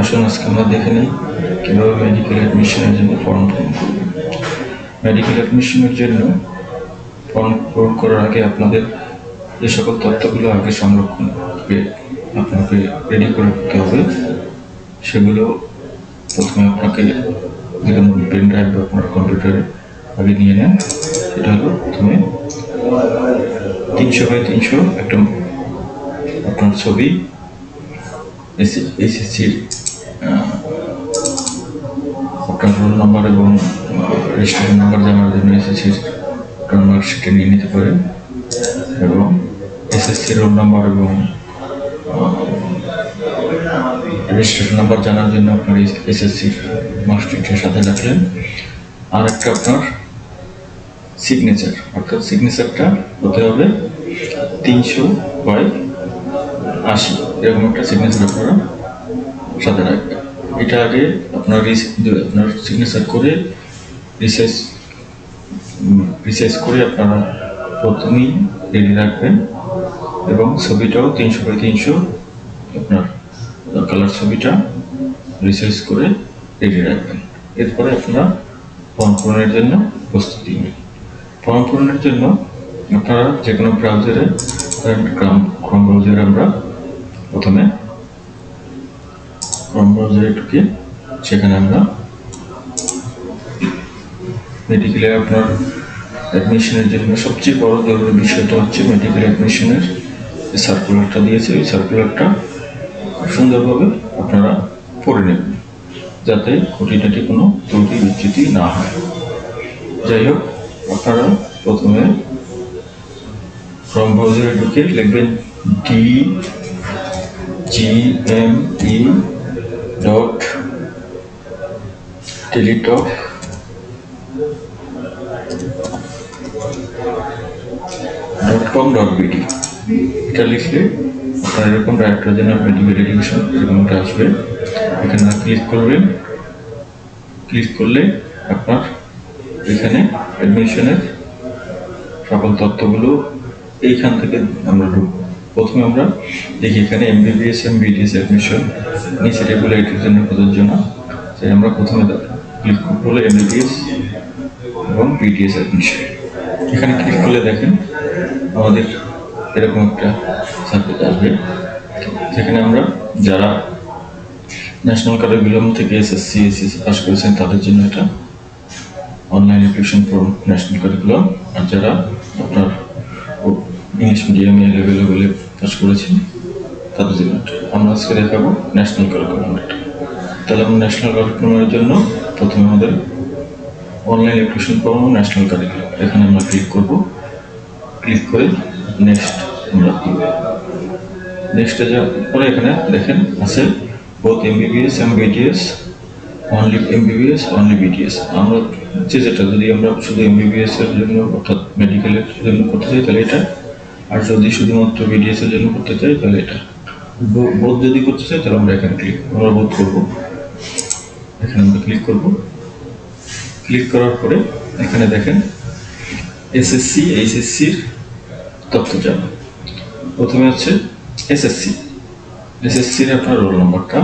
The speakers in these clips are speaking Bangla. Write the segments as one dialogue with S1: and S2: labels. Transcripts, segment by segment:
S1: আসুন আজকে আমরা দেখে নিই কীভাবে মেডিকেল অ্যাডমিশনের জন্য ফর্ম পূরণ করবেন। মেডিকেল অ্যাডমিশনের জন্য ফর্ম পূরণ করার আগে আপনাদের যে সকল তথ্যগুলো আগে সংরক্ষণ করে আপনাকে রেডি করে রাখতে হবে, সেগুলো প্রথমে আপনাকে যেমন পেন ড্রাইভ বা আপনার কম্পিউটারে আগে নিয়ে নেন। এটা হলো প্রথমে 300x300 একটা আপনার ছবি, এসএসসির আপনার রোল নাম্বার এবং রেজিস্ট্রেশন নাম্বার জানার জন্য এসএসসির মার্কশিটে নিয়ে নিতে পারেন, এবং এসএসসি রোল নাম্বার এবং রেজিস্ট্রেশন নাম্বার জানার জন্য আপনার এসএসসির মার্কশিটের সাথে রাখলেন। আর একটা আপনার সিগনেচার, অর্থাৎ সিগনেচারটা হতে হবে 300/80 এরকম একটা সিগনেচার আপনারা সাথে রাখবেন। এটা আগে আপনার সিগনেচার করে রিসাইজ করে আপনারা প্রথমেই রেডি রাখবেন, এবং ছবিটাও 300x300 আপনার কালার ছবিটা রিসাইজ করে রেডি রাখবেন। এরপরে আপনারা ফর্ম পূরণের জন্য প্রস্তুতি নেবেন। ফর্ম পূরণের জন্য আপনারা যে কোনো ব্রাউজারে, ক্রোম ব্রাউজারে আমরা প্রথমে ক্রোম ব্রাউজারে ঢুকে সেখানে আমরা মেডিকেলে আপনার অ্যাডমিশনের জন্য সবচেয়ে বড় জরুরি বিষয়টা হচ্ছে মেডিকেল অ্যাডমিশনের যে সার্কুলারটা দিয়েছে, ওই সার্কুলারটা সুন্দরভাবে আপনারা পড়ে নেবেন, যাতে খুঁটিনাটি কোনো ত্রুটি বিচ্যুতি না হয়। যাই হোক, আপনারা প্রথমে ক্রোম ব্রাউজারে ঢুকে লিখবেন dgme.teletalk.com.bd। এটা লিখলে আপনার এরকম ডাইরেক্টর জেনারেল মেডিকেল এডুকেশন এরকমটা আসবে। এখানে ক্লিক করবেন। ক্লিক করলে আপনার এখানে অ্যাডমিশনের সকল তথ্যগুলো এইখান থেকে আমরা ঢুকবো। প্রথমে আমরা দেখি এখানে এমবিবিএস বিডিএস অ্যাডমিশন নিচে রেগুলারিটির জন্য প্রযোজ্য না, তাই আমরা প্রথমে ক্লিক করলে এমবিবিএস এবং বিডিএস অ্যাডমিশন। এখানে ক্লিক করলে দেখেন আমাদের এরকম একটা সার্কুলার আসবে, যেখানে আমরা যারা ন্যাশনাল কারিকুলাম থেকে এসএসসি পাস করেছেন তাদের জন্য এটা online application form national curriculum, আর যারা আপনার ইংলিশ মিডিয়ামে লেভেলে পাস করেছেন তাদের জন্য আমরা আজকে দেখাবো ন্যাশনাল কারিকুলামটা। তাহলে আমরা ন্যাশনাল কারিকুলামের জন্য প্রথমে আমাদের online application form national curriculum, এখানে আমরা ক্লিক করব। ক্লিক করে নেক্সট আমরা দিব। নেক্সটে যাওয়ার পরে এখানে দেখেন আছে বোথ এমবিবিএস এবং BDS, only MBBS only BDS. আমরা যেটা যদি আমরা শুধু এমবিবিএস এর জন্য অর্থাৎ মেডিকেলের জন্য করতে চাই তাহলে এটা, আর যদি শুধুমাত্র বিডিএস এর জন্য করতে চাই তাহলে এটা। বোথ যদি করতে চাই তাহলে আমরা এখানে আমরা বোথ করবো। এখানে আমরা ক্লিক করব। ক্লিক করার পরে এখানে দেখেন এসএসসি এইচএসসির তথ্য জানা। প্রথমে হচ্ছে এসএসসির আপনার রোল নাম্বারটা,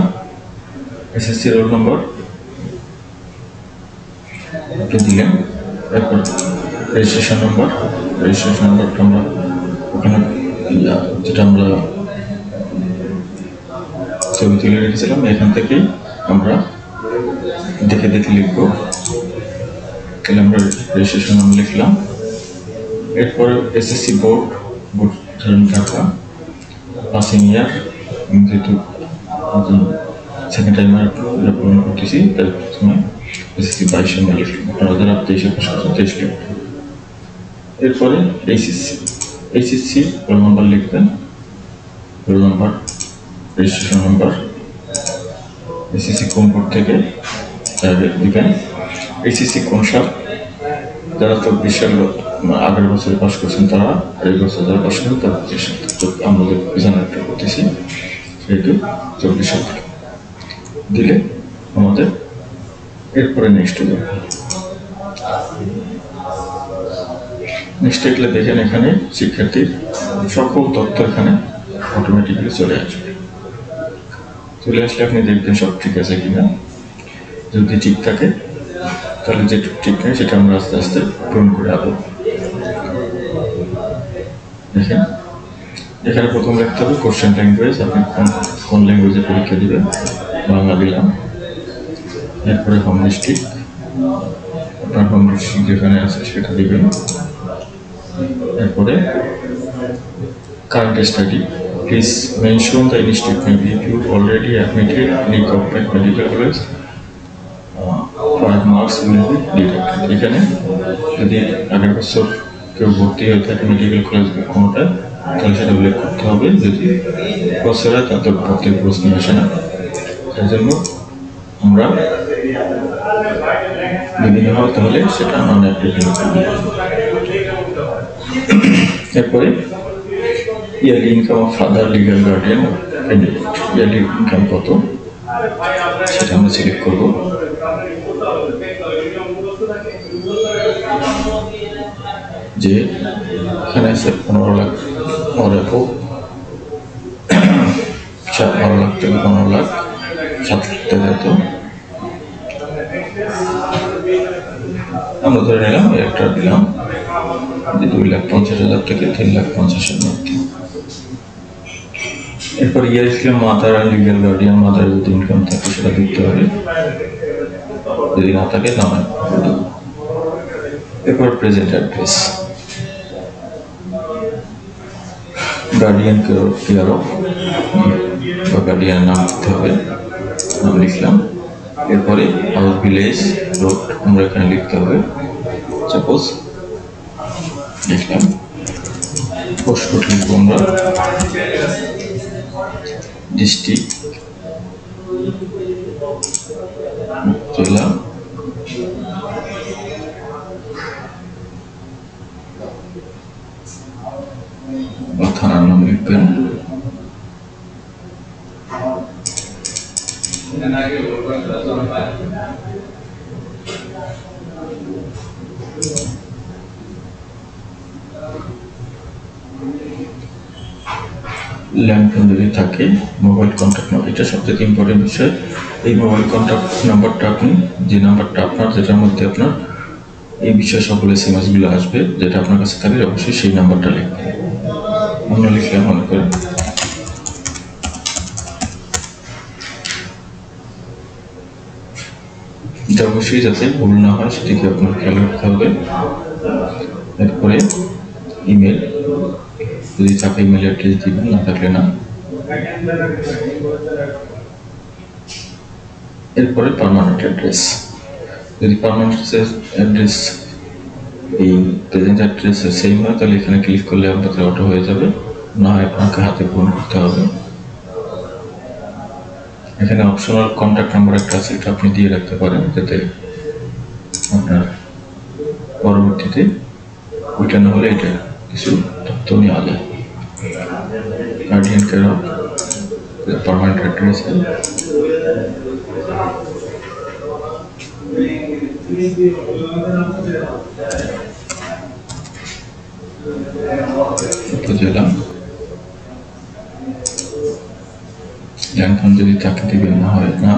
S1: এসএসসি রোল নাম্বার দিলেন। এরপর রেজিস্ট্রেশন নাম্বারটা আমরা ওখানে যেটা আমরা ছবি তুলে রেখেছিলাম এখান থেকেই আমরা দেখে লিখবো। তাহলে আমরা রেজিস্ট্রেশন নাম্বার লিখলাম। এরপরে এসএসসি বোর্ড ধরেন ঢাকা, পাসিং ইয়ার, যেহেতু সেকেন্ড টাইম আমরা পূরণ করতেছি তাই প্রথমে এসএসসি 22 সালে লিখলাম। আপনারা যারা 23 লিখবেন। এরপরে এইচএসসি রোল নাম্বার লিখবেন, roll number, registration number, SSC কোন বোর্ড থেকে দিবেন, এইচএসসি কোন সাল, যারা 24 সাল আগের বছরে পাস করছেন তারা, আর এই বছর যারা পাস করেন তারা 25 সাল, আমরা যে জানাটা করতেছি সেহেতু 24 সাল থেকে দিলে আমাদের এরপরে নেক্সট যাবে। নেক্সট গেলে দেখেন এখানে শিক্ষার্থীর সকল তথ্য এখানে অটোমেটিক্যালি চলে আসবে। চলে আসলে আপনি দেখবেন সব ঠিক আছে কিনা। যদি ঠিক থাকে তাহলে যে ঠিক নেই সেটা আমরা আস্তে আস্তে পূরণ করে আবো। দেখেন এখানে প্রথম লিখতে হবে কোশ্চেন ল্যাঙ্গুয়েজ, আপনি কোন ল্যাঙ্গুয়েজে পরীক্ষা দিবেন, বাংলা দিলাম। এরপরে হোম ডিস্ট্রিক্ট, আপনার হোম ডিস্ট্রিক্ট যেখানে আছে সেটা দিবেন। এরপরে current study, please mention the institute name if you already admitted in government medical college 5 marks will be deducted। এখানে যদি আগের বছর কেউ ভর্তি হয়ে থাকে মেডিকেল কলেজ কোনোটা, তাহলে সেটা উল্লেখ করতে হবে। যদি বছর হয় তাদের প্রত্যেক প্রশ্ন আসে না, সেই জন্য আমরা যদি না হয় তাহলে সেটা নন অ্যাপ্লিকেবল করব। এরপরে yearly income of father legal guardian candidate, yearly income কত সেটা আমরা সিলেক্ট করব। যে এখানে আছে 15 লাখ or above, 12 লাখ থেকে 15 লাখ 7 লাখ টাকা। তো আমরা ধরে নিলাম একটা দিলাম 2,50,000 থেকে 3,50,000 মধ্যে। এরপর ইয়ার ইসলাম মাদার আর লিগ্যাল গার্ডিয়ান, মাদার যদি ইনকাম থাকে সেটা দিতে হবে, যদি না থাকে না হয়। এরপর present address, guardian care of বা গার্ডিয়ানের নাম দিতে হবে, নাম লিখলাম। এরপরে হাউস, ভিলেজ, রোড আমরা এখানে লিখতে হবে, সাপোজ লিখলাম। পোস্টকোড লিখবো আমরা, ডিস্ট্রিক্ট, জেলা, বা থানার নাম লিখবেন। ল্যান্ডফোন যদি থাকে, মোবাইল কন্ট্যাক্ট নাম্বার, এটা সবথেকে ইম্পর্টেন্ট বিষয়। এই মোবাইল কন্ট্যাক্ট নাম্বারটা আপনি যে নাম্বারটা আপনার, যেটার মধ্যে আপনার এই বিষয়ে সকল SMS গুলো আসবে, যেটা আপনার কাছে থাকে অবশ্যই সেই নাম্বারটা লিখবেন। আমরা লিখলাম মনে করেন। এটা অবশ্যই যাতে ভুল না হয় সেটিকে আপনার খেয়াল রাখতে হবে। এরপরে ইমেল যদি থাকে ইমেল অ্যাড্রেস দিবেন, না থাকলে না। এরপরে পার্মানেন্ট অ্যাড্রেস, যদি পার্মানেন্ট অ্যাড্রেস এই প্রেজেন্ট অ্যাড্রেস সেম হয় তাহলে এখানে ক্লিক করলে আপনাদের অটো হয়ে যাবে, না হয় আপনাকে হাতে পূরণ করতে হবে। এখানে অপশনাল কন্ট্যাক্ট নাম্বার একটা আছে, এটা আপনি দিয়ে রাখতে পারেন যাতে আপনার পরবর্তীতে ওইটা না হলে এটা কিছু তথ্য নেওয়া যায়। Guardian care of permanent address, উপজেলা, ল্যান্ডফোন যদি তাকে দিবেন, না হয় না।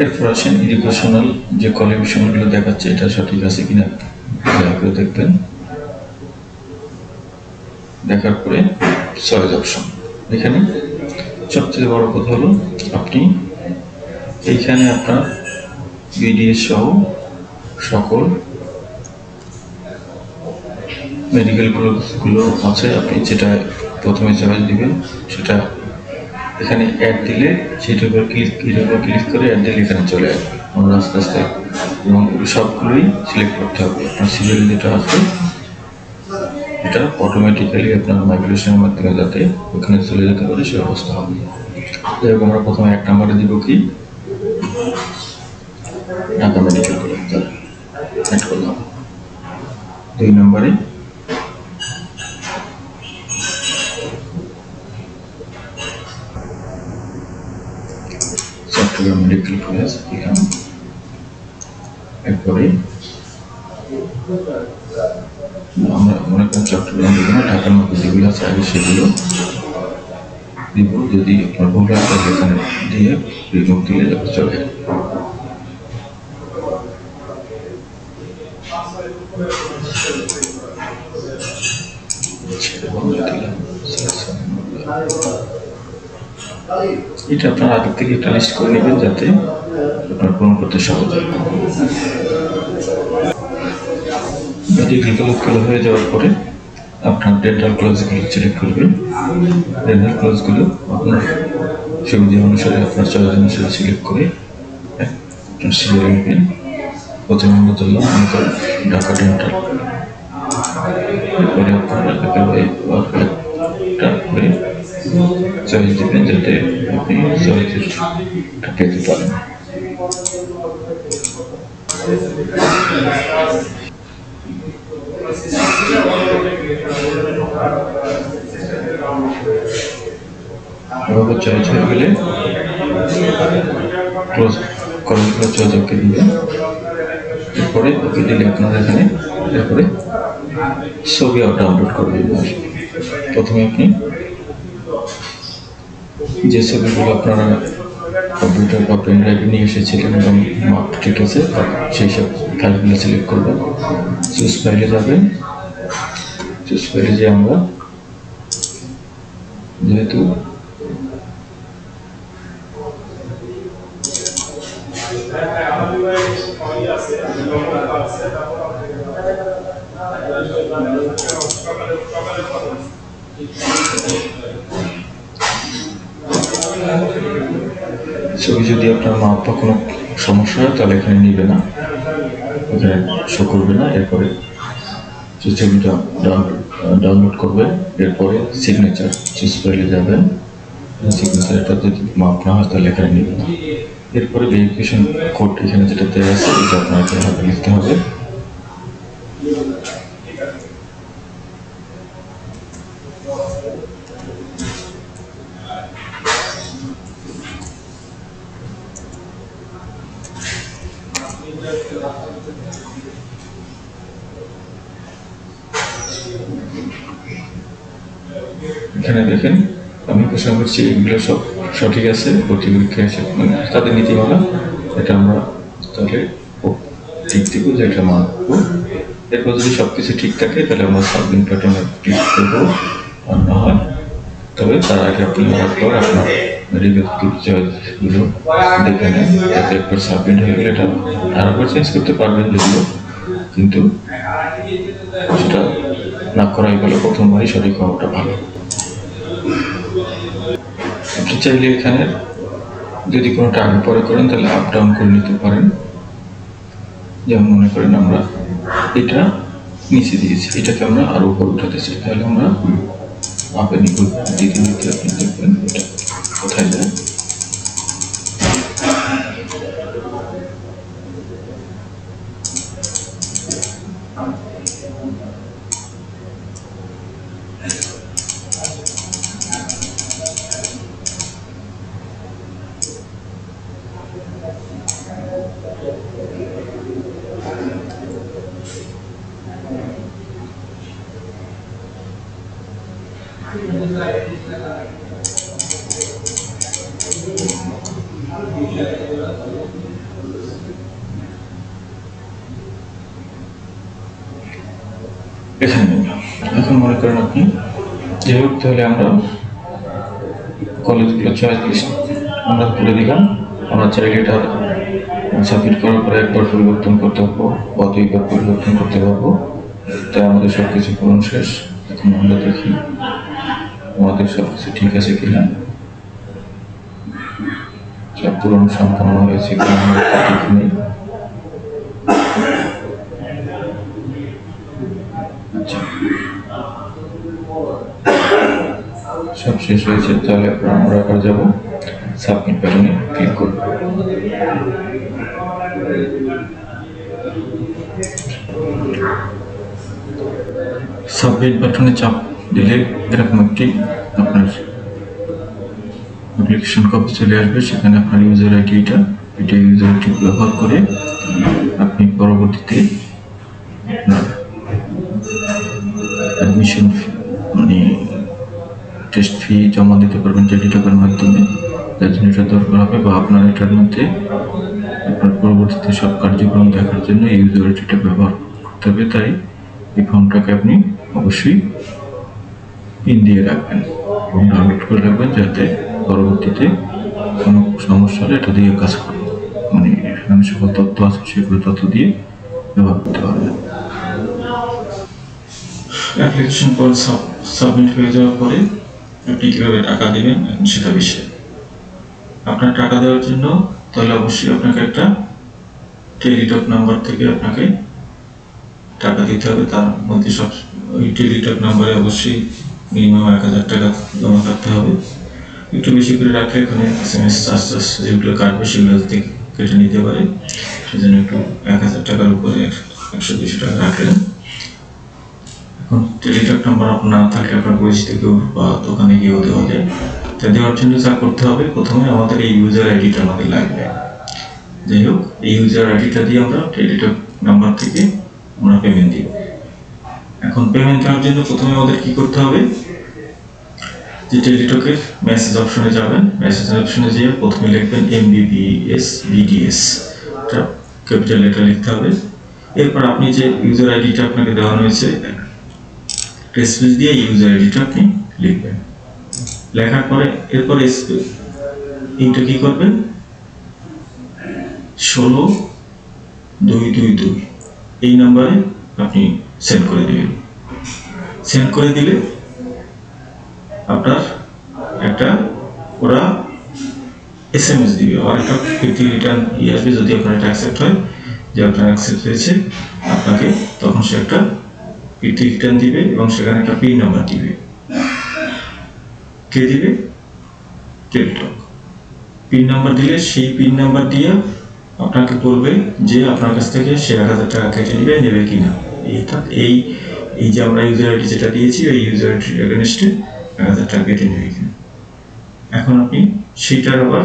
S1: এরপর আসেন এডুকেশনাল যে কোয়ালিফিকেশনগুলো দেখাচ্ছে এটা সঠিক আছে কিনা দেখবেন। দেখার পরে চয়েস অপশন, এখানে সবচেয়ে বড় কথা হলো আপনি এইখানে আপনার বিডিএস সহ সকল মেডিকেল কলেজগুলো আছে, আপনি যেটা প্রথমে চয়েস দিবেন সেটা এখানে অ্যাড দিলে সেটার উপর ক্লিক করে অ্যাড দিলে এখানে চলে আসবে। আমরা আস্তে আস্তে এবং সবগুলোই সিলেক্ট করতে হবে। আপনার সিরিয়াল যেটা আছে এটা অটোমেটিক্যালি আপনার মাইগ্রেশনের মাধ্যমে যাতে ওখানে চলে যেতে পারে সে অবস্থা হবে। যাই হোক, আমরা প্রথমে 1 নম্বরে দিব কি ঢাকা মেডিকেল কলেজ, অ্যাড করলাম। 2 নম্বরে চট্টগ্রাম মেডিকেল কলেজ, এখানে এরপরে আমরা মনে করেন চট্টগ্রাম দিব না, ঢাকার মধ্যে যেগুলো আছে আগে সেগুলো দিব। যদি আপনার ভুল হয় তাহলে এখানে দিয়ে রিমুভ দিলে যাবে, চলে। এটা আপনার আগে থেকে একটা লিস্ট করে নেবেন যাতে আপনার পূরণ করতে সহজ হয়। মেডিকেল ক্লোজগুলো হয়ে যাওয়ার পরে আপনার ডেন্টাল ক্লোজগুলো সিলেক্ট করবেন। ডেন্টাল ক্লোজগুলো আপনার সুবিধা অনুসারে আপনার চয়েস অনুসারে সিলেক্ট করে সিরিয়াল নেবেন। প্রথমে আমরা ধরলাম আমাদের ঢাকা ডেন্টাল, এরপরে আপনার একটা করে চয়েস দেবেন যাতে আপনি চয়েসটা পেতে পারেন। এভাবে চয়েস হয়ে গেলে ক্লোজ করার পর চয়েস ওকে দিবেন। এরপরে ওকে দিলে আপনার এখানে এরপরে ছবি ডাউনলোড করবেন। প্রথমে আপনি যে ছবিগুলো আপনারা কম্পিউটার বা পেন ড্রাইভে নিয়ে এসেছিলেন এবং মাপ ঠিক আছে সেই সব ফাইলগুলো সিলেক্ট করবেন। চুজ ফাইলে যাবেন। চুজ ফাইলে যে আমরা যেহেতু ছবি যদি আপনার মাপ বা কোনো সমস্যা হয় তাহলে এখানে নিবে না, এখানে শো করবে না। এরপরে ছবিটা ডাউনলোড করবে। এরপরে সিগনেচার চুজ ফাইলে যাবেন। সিগনেচারটা যদি মাপ না হয় তাহলে এখানে নিবে না। এরপরে ভেরিফিকেশন কোড এখানে যেটা দেওয়া আছে এটা আপনার এখানে হাতে লিখতে হবে। এখানে দেখেন আমি ঘোষণা করছি এগুলো সব সঠিক আছে, ভর্তি পরীক্ষায় এসে তাদের নীতিমালা এটা আমরা তাহলে ঠিক দিব যে এটা মানব। এরপর যদি সবকিছু ঠিক থাকে তাহলে আমরা সাবমিট বাটনে ক্লিক করবো। আর না হয় তবে তার আগে আপনি হওয়ার পর আপনার মেডিকেল চয়েসগুলো দেখে নেন, যাতে একবার সাবমিট হয়ে গেলে এটা আরেকবার চেঞ্জ করতে পারবেন যদিও, কিন্তু সেটা না করাই ভালো, প্রথমবারই সঠিক হওয়াটা ভালো। আপনি চাইলে এখানে যদি কোনোটা আগে পরে করেন তাহলে আপ ডাউন করে নিতে পারেন। যেমন মনে করেন আমরা এটা নিচে দিয়েছি, এটাকে আমরা আরো উপর উঠাতে চাই, তাহলে আমরা আপে দিতে দিতে আপনি দেখবেন এটা কোথায় যায়। এখন মনে করেন আপনি যে হোক, তাহলে আমরা কলেজগুলো চয়েস লিস্ট আমরা তুলে দিলাম। আমরা চাইলে এটা সাবমিট করার পরে একবার পরিবর্তন করতে পারবো বা দুইবার পরিবর্তন করতে পারবো। তাই আমাদের সব কিছু পূরণ শেষ। এখন আমরা দেখি আমাদের সব কিছু ঠিক আছে কিনা, সব পূরণ সম্পন্ন হয়েছে কিনা ঠিক নেই। সব শেষ হয়েছে, তাহলে আমরা আবার যাব সাবমিট বাটনে ক্লিক করব। সাবমিট বাটনে চাপ দিলে এরকম একটি আপনার অ্যাপ্লিকেশন কপি চলে আসবে। সেখানে আপনার ইউজার আইডিটা, এটা ইউজার আইডি ব্যবহার করে আপনি পরবর্তীতে আপনার অ্যাডমিশন মানে টেস্ট ফি জমা দিতে পারবেন টেলিটকের মাধ্যমে। যার জন্য এটা দরকার হবে, বা আপনার এটার মধ্যে আপনার পরবর্তীতে সব কার্যক্রম দেখার জন্য ইউজার আইডিটা ব্যবহার করতে হবে। তাই এই ফর্মটাকে আপনি অবশ্যই পিন দিয়ে রাখবেন এবং ডাউনলোড করে রাখবেন, যাতে পরবর্তীতে কোনো সমস্যা হলে এটা দিয়ে কাজ করবে, মানে এখানে সকল তথ্য আছে সেগুলো তথ্য দিয়ে ব্যবহার করতে পারবেন। অ্যাপ্লিকেশন ফর্ম সাবমিট হয়ে যাওয়ার পরে আপনি কীভাবে টাকা দেবেন সেটা বিষয়। আপনার টাকা দেওয়ার জন্য তাহলে অবশ্যই আপনাকে একটা টেলিটক নাম্বার থেকে আপনাকে টাকা দিতে হবে। তার মধ্যে সব ওই টেলিটক নাম্বারে অবশ্যই মিনিমাম 1000 টাকা জমা রাখতে হবে। একটু বেশি করে রাখলে এখানে SMS চার্জ যেগুলো কাটবে সেগুলো থেকে কেটে নিতে পারে, সেজন্য একটু 1000 টাকার উপরে 100-200 টাকা রাখলেন। এখন টেলিটক নাম্বার আপনার না থাকলে আপনার পরিচিত কেউ বা দোকানে গিয়েও দেওয়া যায়। তা দেওয়ার জন্য যা করতে হবে, প্রথমে আমাদের এই ইউজার আইডিটা আমাদের লাগবে। যাই হোক, এই ইউজার আইডিটা দিয়ে আমরা টেলিটক নাম্বার থেকে আমরা পেমেন্ট দিব। এখন পেমেন্ট দেওয়ার জন্য প্রথমে আমাদের কি করতে হবে, যে টেলিটকের মেসেজ অপশনে যাবেন। মেসেজ অপশনে যেয়ে প্রথমে লিখবেন MBBS BDS, এটা ক্যাপিটাল লেটার লিখতে হবে। এরপর আপনি যে ইউজার আইডিটা আপনাকে দেওয়া হয়েছে স্পেস দিয়ে ইউজার আইডিটা আপনি লিখবেন। লেখার পরে এরপর এইটা কি করবেন, 16222 এই নাম্বারে আপনি সেন্ড করে দিবেন। সেন্ড করে দিলে আপনার একটা ওরা SMS দিবে, আর একটা ফিফটি রিটার্ন আসবে। যদি আপনার এটা অ্যাকসেপ্ট হয়, যে আপনার অ্যাকসেপ্ট হয়েছে, আপনাকে তখন সে একটা ফিফটি রিটার্ন দিবে এবং সেখানে একটা পিন নাম্বার দিবে। কে দিবে? টেলিটক। পিন নাম্বার দিলে সেই পিন নাম্বার দিয়ে আপনাকে বলবে যে আপনার কাছ থেকে সে 1000 টাকা কেটে নেবে কিনা। এই যে আমরা ইউজার আইডি যেটা দিয়েছি, ওই ইউজার আইডির এগেইনস্টে 1000 টাকা কেটে নেবে কিনা। এখন আপনি সেটার আবার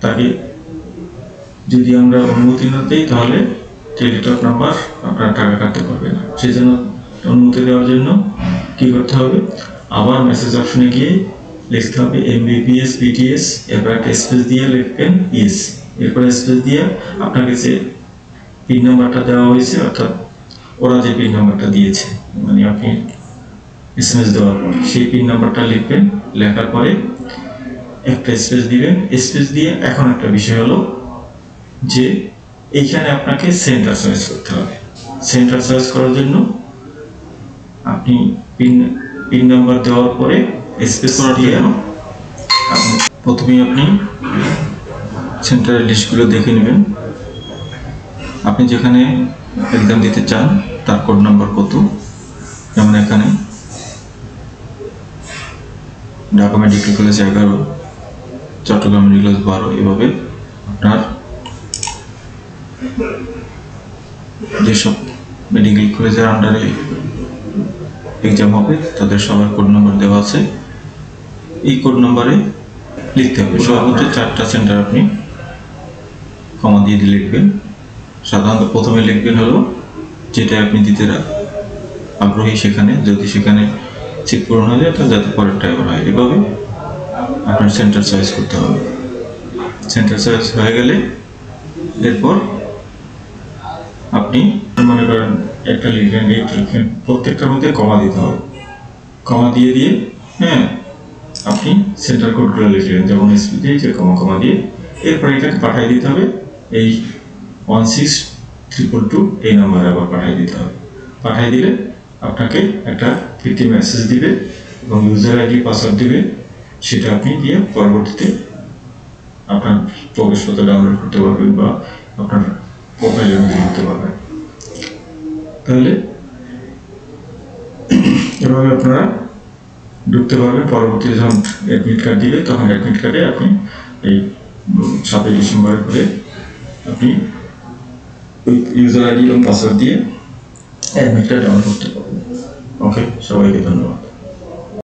S1: তাকে যদি আমরা অনুমতি না দিই, তাহলে টেলিটক নাম্বার আপনার টাকা কাটতে পারবে না। সেই জন্য অনুমতি দেওয়ার জন্য কি করতে হবে, আবার মেসেজ অপশনে গিয়ে লিখতে হবে MBBS BDS, এরপর একটা স্পেস দিয়ে লিখবেন ইয়েস। এরপর স্পেস দিয়ে আপনাকে যে পিন নাম্বারটা দেওয়া হয়েছে, অর্থাৎ ওরা যে পিন নাম্বারটা দিয়েছে, মানে আপনি SMS দেওয়ার পর সেই পিন নাম্বারটা লিখবেন। লেখার পরে একটা স্পেস দিবেন। স্পেস দিয়ে এখন একটা বিষয় হলো যে এইখানে আপনাকে সেন্টার চয়েস করতে হবে। সেন্টার চয়েস করার জন্য আপনি পিন নাম্বার দেওয়ার পরে স্পেস দিয়ে প্রথমেই আপনি সেন্টারের লিস্টগুলো দেখে নেবেন। আপনি যেখানে এক্সাম দিতে চান তার কোড নাম্বার কত, যেমন এখানে Dhaka medical college 11, Chittagong medical college 12, এভাবে আপনার যেসব মেডিকেল কলেজের আন্ডারে এক্সাম হবে তাদের সবার কোড নাম্বার দেওয়া আছে। এই কোড নাম্বারে লিখতে হবে। সর্বোচ্চ 4টা সেন্টার আপনি কমা দিয়ে লিখবেন। সাধারণত প্রথমে লিখবেন হলো যেটা আপনি দিতে আগ্রহী সেখানে, যদি সেখানে সিট পূরণ হয়ে যায় তাহলে যাতে পরেরটা এবার হয়। এভাবে আপনার সেন্টার চয়েস করতে হবে। সেন্টার চয়েস হয়ে গেলে এরপর আপনি মনে করেন একটা লিখলেন, প্রত্যেকটার মধ্যে কমা দিতে হবে। কমা দিয়ে আপনি সেন্টার কোডগুলো লিখলেন, যেমন এসপি দিয়ে যে কমা দিয়ে এরপর এটাকে পাঠিয়ে দিতে হবে। এই 16322 এই নাম্বারে আবার পাঠিয়ে দিতে হবে। পাঠিয়ে দিলে আপনাকে একটা ফিরতি মেসেজ দিবে এবং ইউজার আইডি পাসওয়ার্ড দিবে। সেটা আপনি দিয়ে পরবর্তীতে আপনার প্রবেশপত্র ডাউনলোড করতে পারবেন বা আপনার প্রোফাইলের মধ্যে দিতে পারবেন। তাহলে এভাবে আপনারা ঢুকতে পারবেন। পরবর্তীতে যখন অ্যাডমিট কার্ড দিবে তখন অ্যাডমিট কার্ডে আপনি এই 7 ডিসেম্বরের পরে আপনি ওই ইউজার আইডি এবং পাসওয়ার্ড দিয়ে অ্যাডমিট কার্ড ডাউনলোড করতে পারবেন। ওকে, সবাইকে ধন্যবাদ।